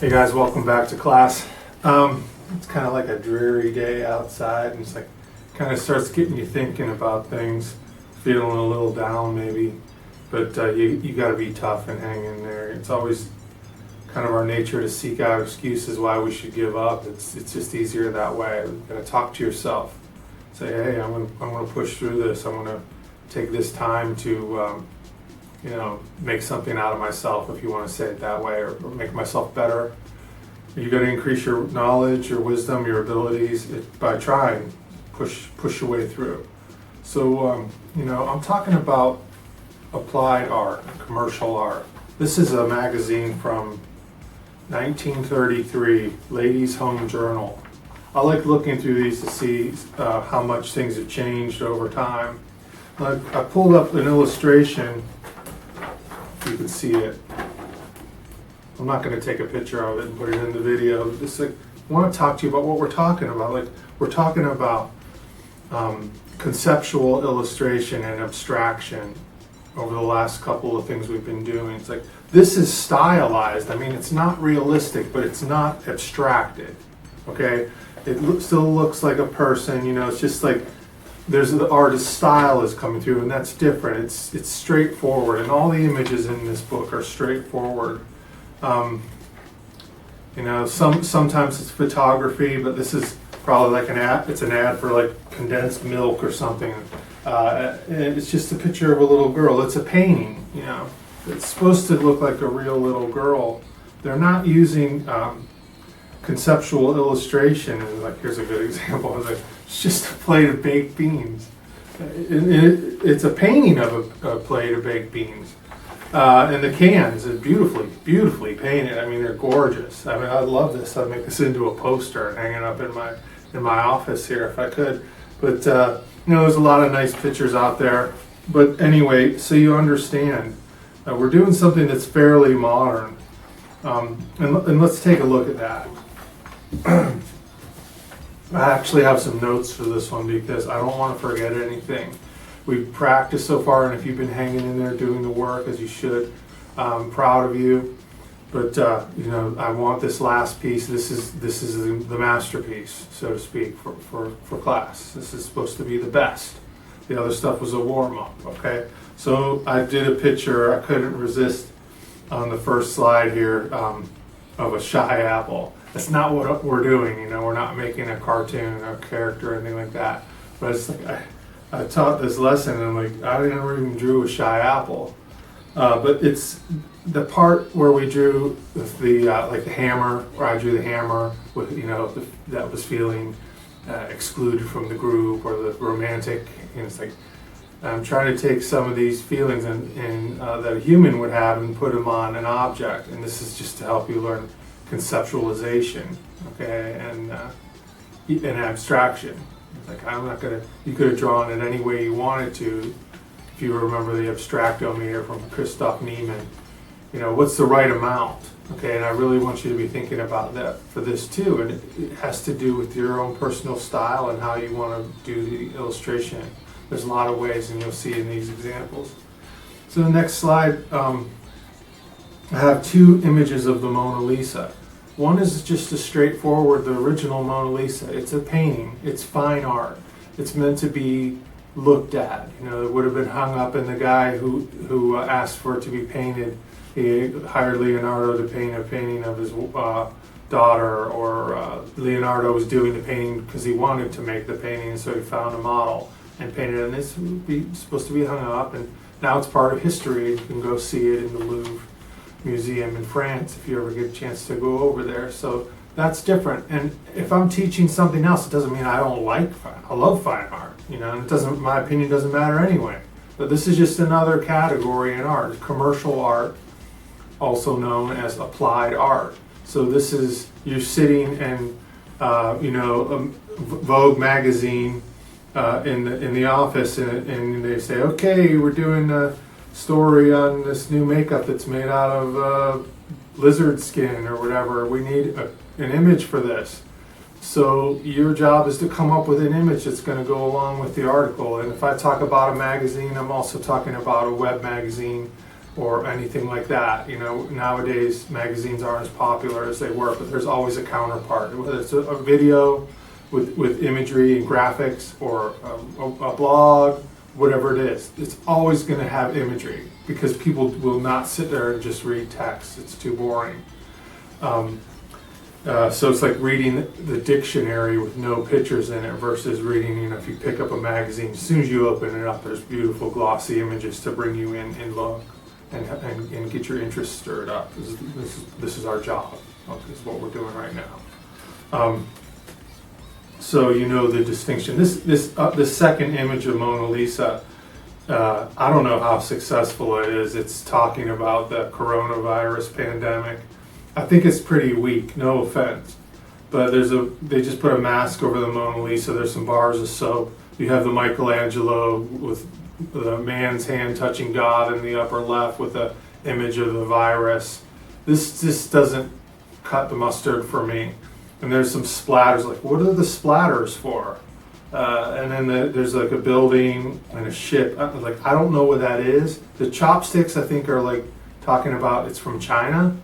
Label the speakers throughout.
Speaker 1: Hey guys, welcome back to class. It's kind of like a dreary day outside, and it's like kind of starts getting you thinking about things, feeling a little down maybe, but you got to be tough and hang in there. It's always kind of our nature to seek out excuses why we should give up. It's just easier that way. You got to talk to yourself. Say, hey, I'm gonna push through this. I'm gonna take this time to make something out of myself, if you want to say it that way, or make myself better. You're going to increase your knowledge, your wisdom, your abilities by trying, push your way through. So, I'm talking about applied art, commercial art. This is a magazine from 1933, Ladies' Home Journal. I like looking through these to see how much things have changed over time. I pulled up an illustration. You can see it. I'm not going to take a picture of it and put it in the video. Just I want to talk to you about what we're talking about. Like, we're talking about conceptual illustration and abstraction over the last couple of things we've been doing. It's like, this is stylized. I mean, it's not realistic, but it's not abstracted. Okay? It still looks like a person. It's just like there's the artist's style is coming through, and that's different. It's straightforward, and all the images in this book are straightforward. Sometimes it's photography, but this is probably like an ad. It's an ad for like condensed milk or something. And it's just a picture of a little girl. It's a painting. It's supposed to look like a real little girl. They're not using conceptual illustration. And like, here's a good example. It's just a plate of baked beans. It's a painting of a plate of baked beans. And the cans are beautifully painted. I mean, they're gorgeous. I mean, I love this. I'd make this into a poster and hang it up in my office here if I could. But there's a lot of nice pictures out there. But anyway, so you understand, we're doing something that's fairly modern. And let's take a look at that. I actually have some notes for this one because I don't want to forget anything. We've practiced so far, and if you've been hanging in there doing the work as you should, I'm proud of you. But I want this last piece. This is the masterpiece, so to speak, for class. This is supposed to be the best. The other stuff was a warm-up. Okay, so I did a picture. I couldn't resist on the first slide here of a shy apple. That's not what we're doing. We're not making a cartoon or a character or anything like that. But it's like I taught this lesson, and I'm like, I never even drew a shy apple. But it's the part where we drew the hammer, where I drew the hammer with that was feeling excluded from the group, or the romantic. It's like I'm trying to take some of these feelings and that a human would have and put them on an object. And this is just to help you learn conceptualization, okay, and abstraction. Like, you could have drawn it any way you wanted to. If you remember the abstractometer from Christoph Niemann, what's the right amount? Okay, and I really want you to be thinking about that for this too. And it has to do with your own personal style and how you want to do the illustration. There's a lot of ways, and you'll see in these examples. So the next slide, I have two images of the Mona Lisa. One is just a straightforward, the original Mona Lisa. It's a painting. It's fine art. It's meant to be looked at. It would have been hung up, and the guy who asked for it to be painted, he hired Leonardo to paint a painting of his daughter, or Leonardo was doing the painting because he wanted to make the painting, so he found a model and painted it. And this would be supposed to be hung up, and now it's part of history. You can go see it in the Louvre Museum in France if you ever get a chance to go over there. So that's different. And if I'm teaching something else, it doesn't mean I don't like fine. I love fine art. And it doesn't. My opinion doesn't matter anyway. But this is just another category in art, commercial art, also known as applied art. So this is, you're sitting in, Vogue magazine in the office, and they say, okay, we're doing a story on this new makeup that's made out of lizard skin or whatever. We need an image for this. So your job is to come up with an image that's going to go along with the article. And if I talk about a magazine, I'm also talking about a web magazine or anything like that. You know, nowadays magazines aren't as popular as they were, but there's always a counterpart, whether it's a video with imagery and graphics, or a blog, whatever it is. It's always going to have imagery, because people will not sit there and just read text. It's too boring. So it's like reading the dictionary with no pictures in it versus reading, you know, if you pick up a magazine, as soon as you open it up, there's beautiful glossy images to bring you in and look and get your interest stirred up. This is our job. This is what we're doing right now. So you know the distinction. This second image of Mona Lisa, I don't know how successful it is. It's talking about the coronavirus pandemic. I think it's pretty weak, no offense. But they just put a mask over the Mona Lisa. There's some bars of soap. You have the Michelangelo with the man's hand touching God in the upper left with an image of the virus. This just doesn't cut the mustard for me. And there's some splatters, like, what are the splatters for? And then there's like a building and a ship. Like, I don't know what that is. The chopsticks, I think, are like talking about it's from China.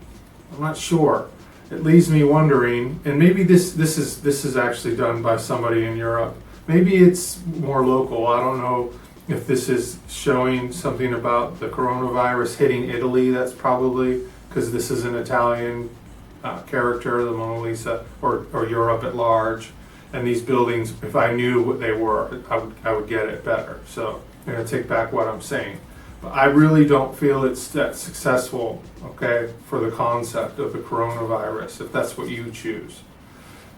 Speaker 1: I'm not sure. It leaves me wondering, and maybe this is actually done by somebody in Europe. Maybe it's more local. I don't know if this is showing something about the coronavirus hitting Italy. That's probably because this is an Italian character, the Mona Lisa, or Europe at large. And these buildings, if I knew what they were, I would get it better. So I'm going to take back what I'm saying. But I really don't feel it's that successful, okay, for the concept of the coronavirus, if that's what you choose.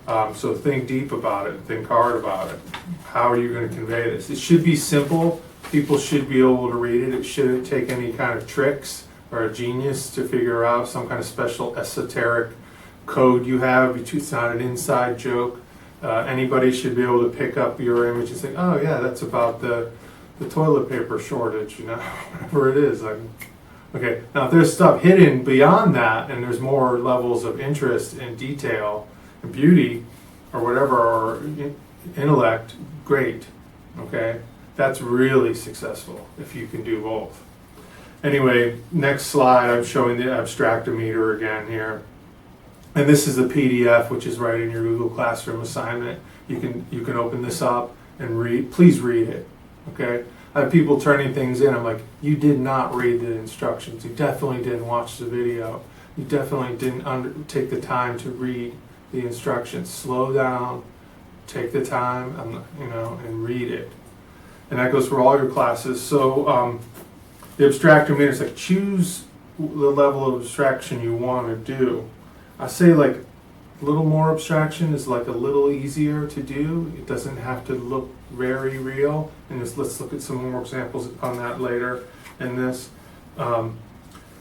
Speaker 1: So think deep about it, think hard about it. How are you going to convey this? It should be simple. People should be able to read it. It shouldn't take any kind of tricks or a genius to figure out some kind of special esoteric code you have. It's not an inside joke. Anybody should be able to pick up your image and say, oh yeah, that's about the toilet paper shortage, you know, whatever it is. Okay, now if there's stuff hidden beyond that and there's more levels of interest and detail and beauty or whatever, or intellect, great, okay? That's really successful if you can do both. Anyway, next slide, I'm showing the abstractometer again here. And this is a PDF, which is right in your Google Classroom assignment. You can open this up and read. Please read it. Okay, I have people turning things in. I'm like, you did not read the instructions. You definitely didn't watch the video. You definitely didn't take the time to read the instructions. Slow down, take the time, and read it. And that goes for all your classes. So the abstractometer is like, choose the level of abstraction you want to do. I say like a little more abstraction is like a little easier to do. It doesn't have to look very real. And let's look at some more examples on that later in this.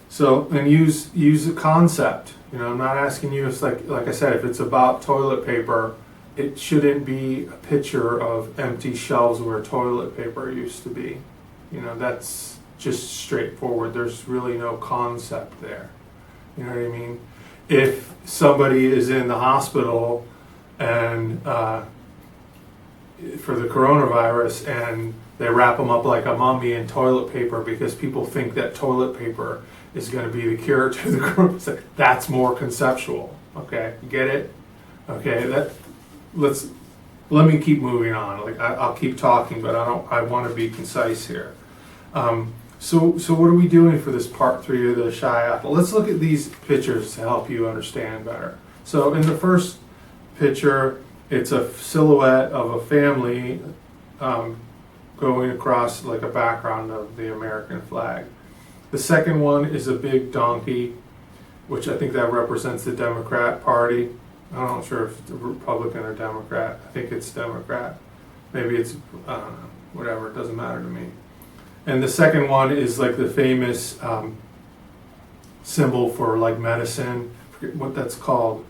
Speaker 1: So use a concept. You know, I'm not asking you if, like I said, if it's about toilet paper, it shouldn't be a picture of empty shelves where toilet paper used to be. You know, that's just straightforward. There's really no concept there. You know what I mean? If somebody is in the hospital and for the coronavirus and they wrap them up like a mummy in toilet paper because people think that toilet paper is going to be the cure to the coronavirus, that's more conceptual. Okay, you get it? Okay, let me keep moving on. Like I'll keep talking, but I want to be concise here. So what are we doing for this part 3 of the Shy Apple? Let's look at these pictures to help you understand better. So in the first picture, it's a silhouette of a family going across like a background of the American flag. The second one is a big donkey, which I think that represents the Democrat Party. I'm not sure if it's Republican or Democrat. I think it's Democrat. Maybe it's, I don't know, whatever, it doesn't matter to me. And the second one is like the famous symbol for like medicine. I forget what that's called.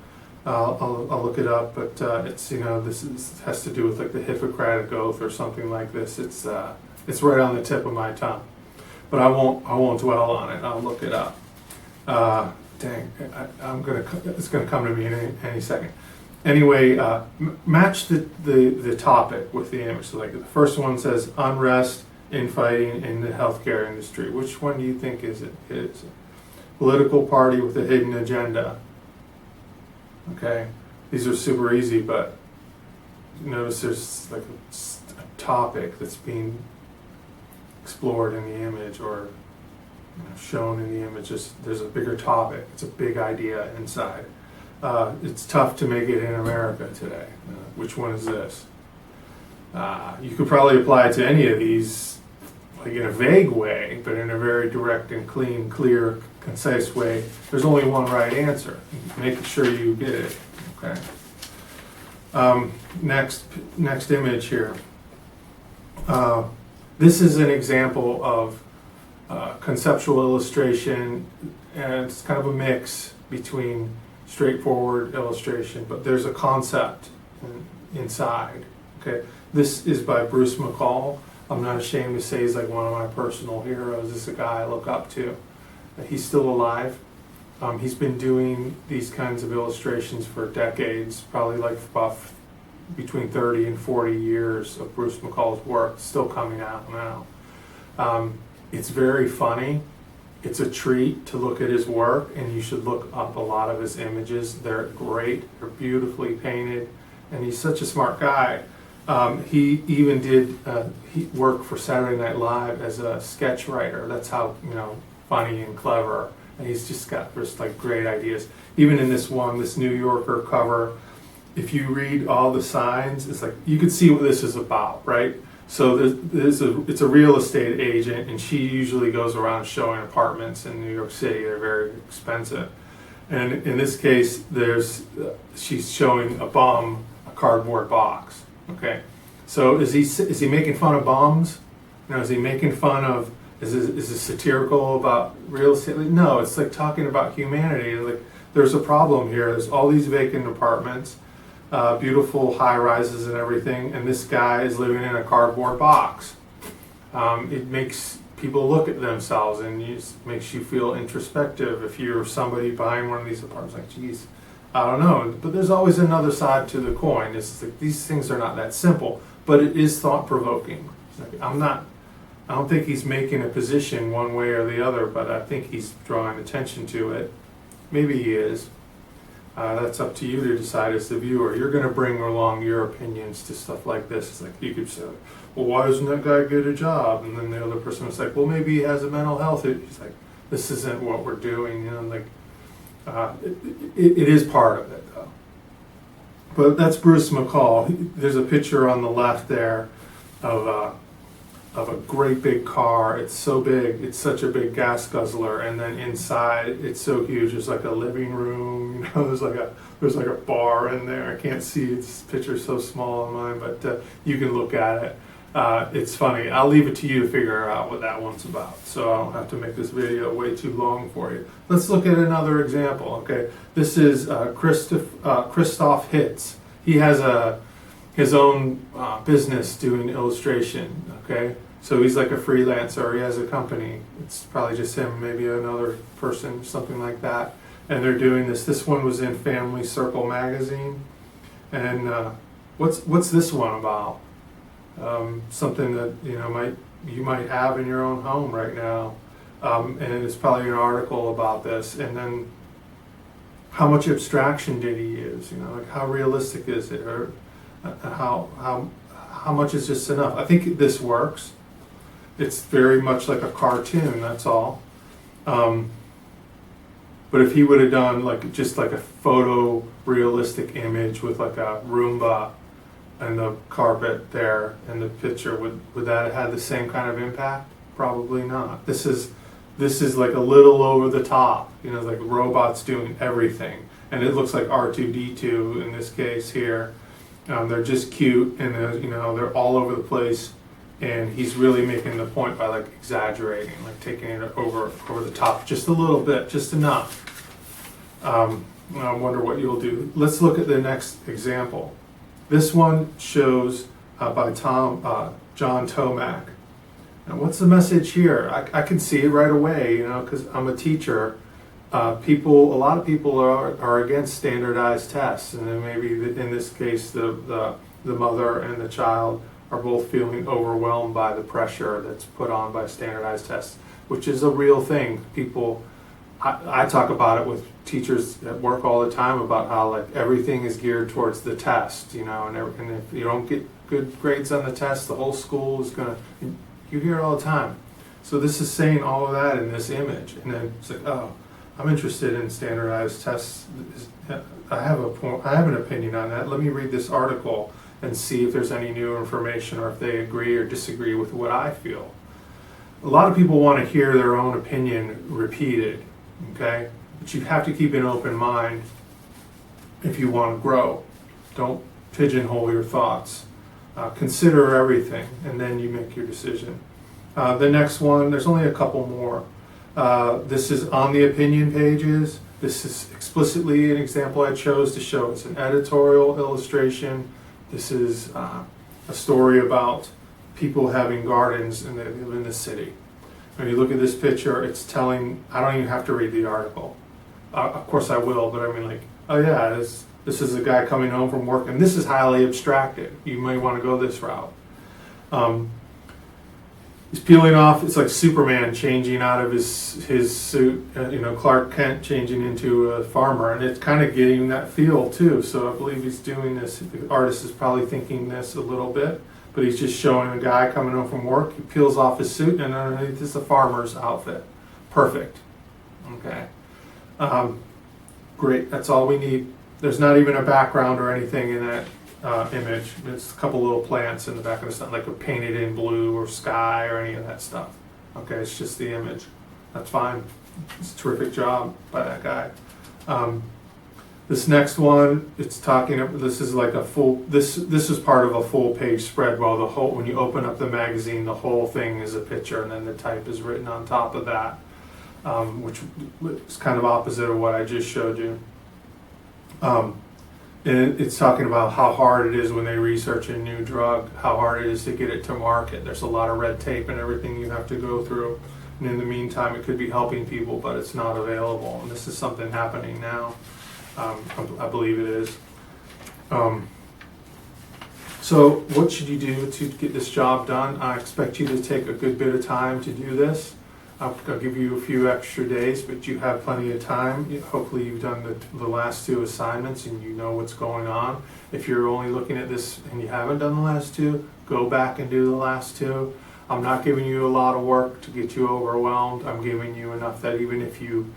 Speaker 1: I'll look it up, but it's, you know, this has to do with like the Hippocratic Oath or something like this. It's right on the tip of my tongue, but I won't dwell on it. I'll look it up. Dang, it's gonna come to me in any second. Anyway, match the topic with the image. So like the first one says unrest infighting in the healthcare industry. Which one do you think is it? It's a political party with a hidden agenda. Okay, these are super easy, but notice there's like a topic that's being explored in the image, or shown in the image. There's a bigger topic. It's a big idea inside. It's tough to make it in America today. Which one is this? You could probably apply it to any of these, like in a vague way, but in a very direct and clean, clear, concise way. There's only one right answer. Make sure you get it. Okay. Next image here. This is an example of conceptual illustration, and it's kind of a mix between straightforward illustration, but there's a concept inside. Okay, this is by Bruce McCall. I'm not ashamed to say he's like one of my personal heroes. This is a guy I look up to. He's still alive. He's been doing these kinds of illustrations for decades, probably like about between 30 and 40 years of Bruce McCall's work, still coming out now. It's very funny. It's a treat to look at his work, and you should look up a lot of his images. They're great. They're beautifully painted, and he's such a smart guy. He even did he worked for Saturday Night Live as a sketch writer. That's how funny and clever. And he's just got like great ideas. Even in this New Yorker cover, if you read all the signs, it's like you could see what this is about, right? So it's a real estate agent, and she usually goes around showing apartments in New York City. They're very expensive. And in this case, she's showing a bum a cardboard box. Okay, so is he making fun of bums? Is he making fun of? Is this satirical about real estate? No, it's like talking about humanity. Like there's a problem here. There's all these vacant apartments. Beautiful high rises and everything, and this guy is living in a cardboard box. It makes people look at themselves, and it makes you feel introspective. If you're somebody buying one of these apartments, like, geez, I don't know. But there's always another side to the coin. It's like these things are not that simple, but it is thought-provoking. Like, I don't think he's making a position one way or the other, but I think he's drawing attention to it. Maybe he is. That's up to you to decide as the viewer. You're going to bring along your opinions to stuff like this. It's like you could say, well, why doesn't that guy get a job? And then the other person was like, well, maybe he has a mental health issue. He's like, this isn't what we're doing. It is part of it, though. But that's Bruce McCall. There's a picture on the left there of a great big car. It's so big, it's such a big gas guzzler, and then inside it's so huge. There's like a living room, there's like a bar in there. I can't see, this picture's so small on mine, but you can look at it. It's funny. I'll leave it to you to figure out what that one's about, so I don't have to make this video way too long for you. Let's look at another example. Okay, this is Christoph Hitz. He has his own business doing illustration. Okay, so he's like a freelancer. He has a company. It's probably just him, maybe another person, something like that. And they're doing this. This one was in Family Circle magazine. And what's this one about? Something that you might have in your own home right now. And it's probably an article about this. And then how much abstraction did he use? Like how realistic is it, or how much is just enough? I think this works. It's very much like a cartoon, that's all. But if he would have done just like a photo realistic image with like a Roomba and the carpet there and the picture, would that have had the same kind of impact? Probably not. This is like a little over the top, like robots doing everything. And it looks like R2-D2 in this case here. They're just cute, and they're all over the place, and he's really making the point by like exaggerating, like taking it over the top just a little bit, just enough. I wonder what you'll do. Let's look at the next example. This one shows by John Tomac. Now, what's the message here? I can see it right away, because I'm a teacher. A lot of people are against standardized tests, and then maybe in this case the mother and the child are both feeling overwhelmed by the pressure that's put on by standardized tests, which is a real thing. People, I talk about it with teachers at work all the time about how like everything is geared towards the test, you know, and if you don't get good grades on the test, the whole school is gonna, you hear it all the time. So this is saying all of that in this image, and then it's like, oh, I'm interested in standardized tests. I have an opinion on that. Let me read this article and see if there's any new information or if they agree or disagree with what I feel. A lot of people want to hear their own opinion repeated, okay? But you have to keep an open mind if you want to grow. Don't pigeonhole your thoughts. Consider everything, and then you make your decision. The next one, there's only a couple more. This is on the opinion pages. This is explicitly an example I chose to show. It's an editorial illustration. This is a story about people having gardens and they live in the city. When you look at this picture, it's telling, I don't even have to read the article. Of course I will, but I mean like, oh yeah, this is a guy coming home from work, and this is highly abstracted. You may want to go this route. He's peeling off, it's like Superman changing out of his suit, Clark Kent changing into a farmer, and it's kind of getting that feel too. So I believe he's doing this, the artist is probably thinking this a little bit, but he's just showing a guy coming home from work, he peels off his suit, and underneath is a farmer's outfit. Perfect. Okay. Great, that's all we need. There's not even a background or anything in that image. It's a couple little plants in the back of the stuff, like a painted in blue or sky or any of that stuff. Okay, it's just the image. That's fine. It's a terrific job by that guy. This next one, it's talking. This is like a full. This is part of a full page spread. Well, when you open up the magazine, the whole thing is a picture, and then the type is written on top of that, which is kind of opposite of what I just showed you. And it's talking about how hard it is when they research a new drug, how hard it is to get it to market. There's a lot of red tape and everything you have to go through. And in the meantime, it could be helping people, but it's not available. And this is something happening now. I believe it is. So what should you do to get this job done? I expect you to take a good bit of time to do this. I'll give you a few extra days, but you have plenty of time. Hopefully you've done the last two assignments and you know what's going on. If you're only looking at this and you haven't done the last two, go back and do the last two. I'm not giving you a lot of work to get you overwhelmed. I'm giving you enough that even if you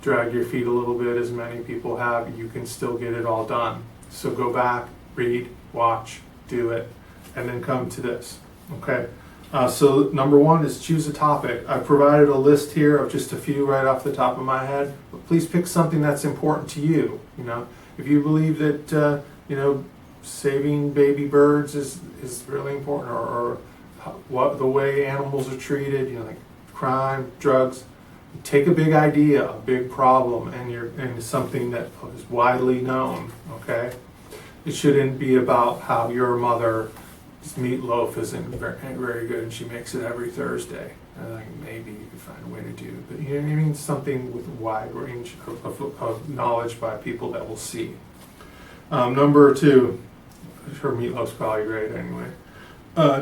Speaker 1: drag your feet a little bit, as many people have, you can still get it all done. So go back, read, watch, do it, and then come to this, okay? So number one is choose a topic. I've provided a list here of just a few right off the top of my head, but please pick something that's important to you. You know, if you believe that saving baby birds is really important, or what the way animals are treated, like crime, drugs. Take a big idea, a big problem, and something that is widely known. Okay, it shouldn't be about how your mother. Meatloaf isn't very good, and she makes it every Thursday. Maybe you can find a way to do it, but you know what I mean? Something with a wide range of knowledge by people that will see. Number two, her meatloaf's probably great anyway.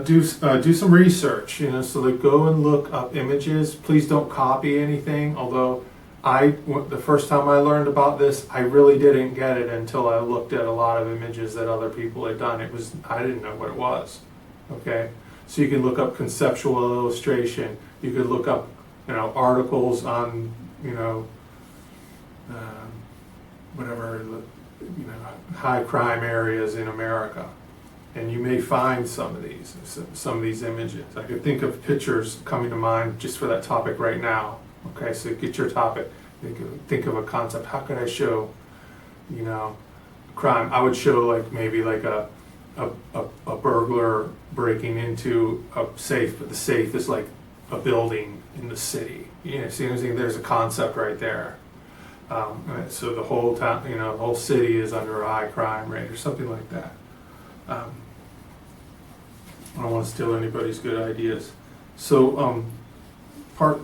Speaker 1: Do some research, so like go and look up images. Please don't copy anything, although the first time I learned about this, I really didn't get it until I looked at a lot of images that other people had done. I didn't know what it was. Okay, so you can look up conceptual illustration. You could look up, articles on, whatever, high crime areas in America, and you may find some of these images. I could think of pictures coming to mind just for that topic right now. Okay, so get your topic. Think of a concept. How could I show, crime? I would show maybe a burglar breaking into a safe, but the safe is like a building in the city. See what I'm saying? There's a concept right there. So the whole town, the whole city is under a high crime rate or something like that. I don't want to steal anybody's good ideas. So part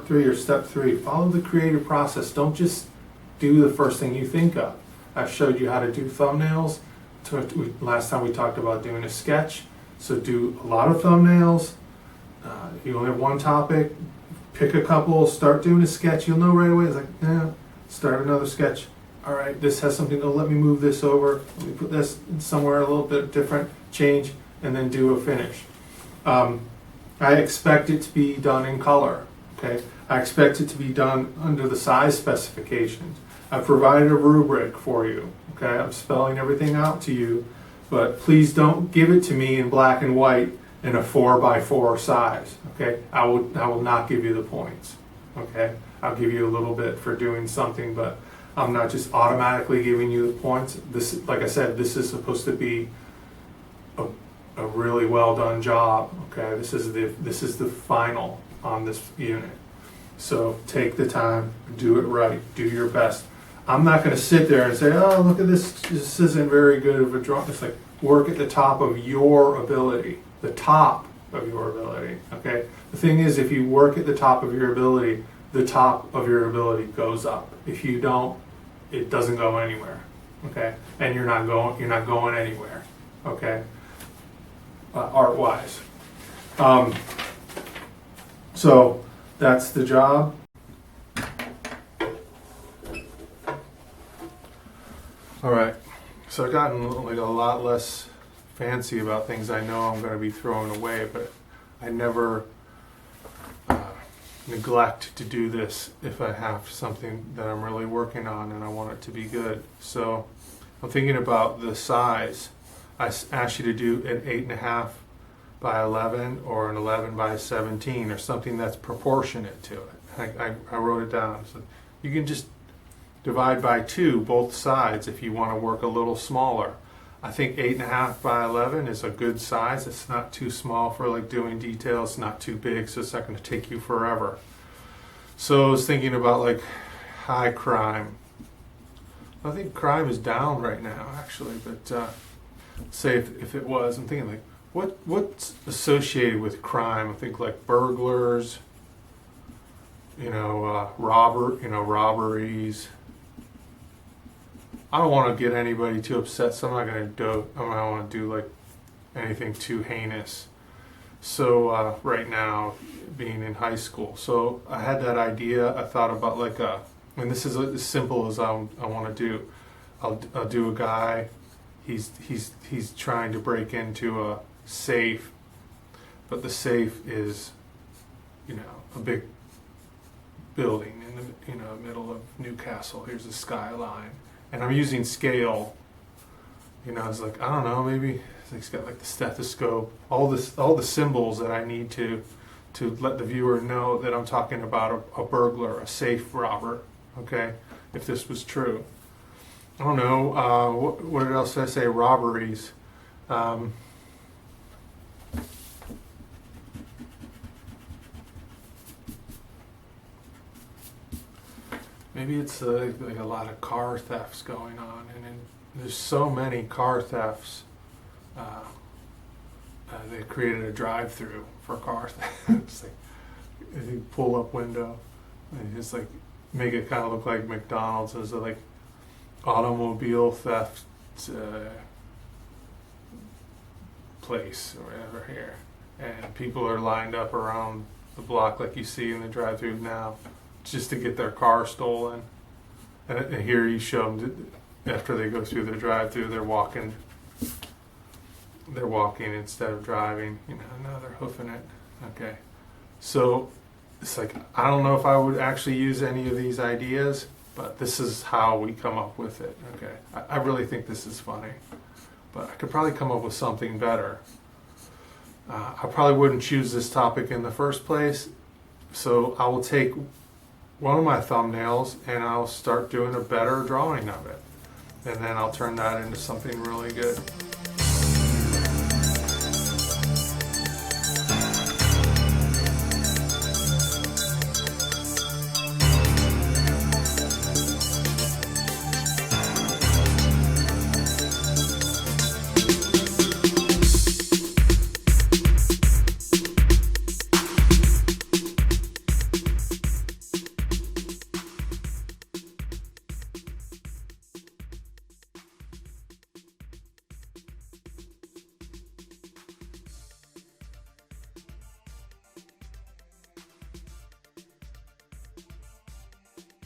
Speaker 1: 3 or step 3, follow the creative process. Don't just do the first thing you think of. I showed you how to do thumbnails. Last time we talked about doing a sketch. So do a lot of thumbnails. You only have one topic, pick a couple, start doing a sketch. You'll know right away. It's like, yeah, start another sketch. All right, this has something. Oh, let me move this over. Let me put this somewhere a little bit different, change, and then do a finish. I expect it to be done in color. Okay, I expect it to be done under the size specifications. I've provided a rubric for you. Okay, I'm spelling everything out to you, but please don't give it to me in black and white in a 4x4 size. Okay, I will not give you the points. Okay, I'll give you a little bit for doing something, but I'm not just automatically giving you the points. This, like I said, this is supposed to be a really well done job. Okay, this is the final on this unit. So take the time, do it right, do your best. I'm not going to sit there and say, oh, look at this, this isn't very good of a drawing. It's like, work at the top of your ability, the top of your ability. Okay, the thing is, if you work at the top of your ability, the top of your ability goes up. If you don't, it doesn't go anywhere. Okay, and you're not going anywhere. Okay, art wise. So that's the job. All right, so I've gotten like a lot less fancy about things I know I'm going to be throwing away, but I never neglect to do this if I have something that I'm really working on and I want it to be good. So I'm thinking about the size. I asked you to do an 8.5 by 11 or an 11 by 17 or something that's proportionate to it. I wrote it down. So you can just divide by 2 both sides if you want to work a little smaller. I think 8.5 by 11 is a good size. It's not too small for like doing details, not too big, so it's not going to take you forever. So I was thinking about like high crime. I think crime is down right now actually, but say if it was, I'm thinking like what's associated with crime? I think like burglars, robberies. I don't want to get anybody too upset, so I'm not going to do. I don't want to do like anything too heinous. So right now, being in high school, so I had that idea. I thought about like and this is as simple as I want to do. I'll do a guy. He's trying to break into a safe, but the safe is, a big building in the middle of Newcastle. Here's the skyline. And I'm using scale, it's like, I don't know, maybe it's got like the stethoscope, all the symbols that I need to let the viewer know that I'm talking about a burglar, a safe robber, okay, if this was true. I don't know, what else did I say, robberies. Maybe it's like a lot of car thefts going on, and there's so many car thefts. They created a drive-through for car thefts. Like, you pull up window, and just like make it kind of look like McDonald's as a like automobile theft place or whatever here, and people are lined up around the block like you see in the drive-through now, just to get their car stolen. And here you show them after they go through the drive-through, they're walking instead of driving. Now they're hoofing it. Okay, so it's like, I don't know if I would actually use any of these ideas, but this is how we come up with it. Okay, I really think this is funny, but I could probably come up with something better. I probably wouldn't choose this topic in the first place, so I will take one of my thumbnails and I'll start doing a better drawing of it, and then I'll turn that into something really good.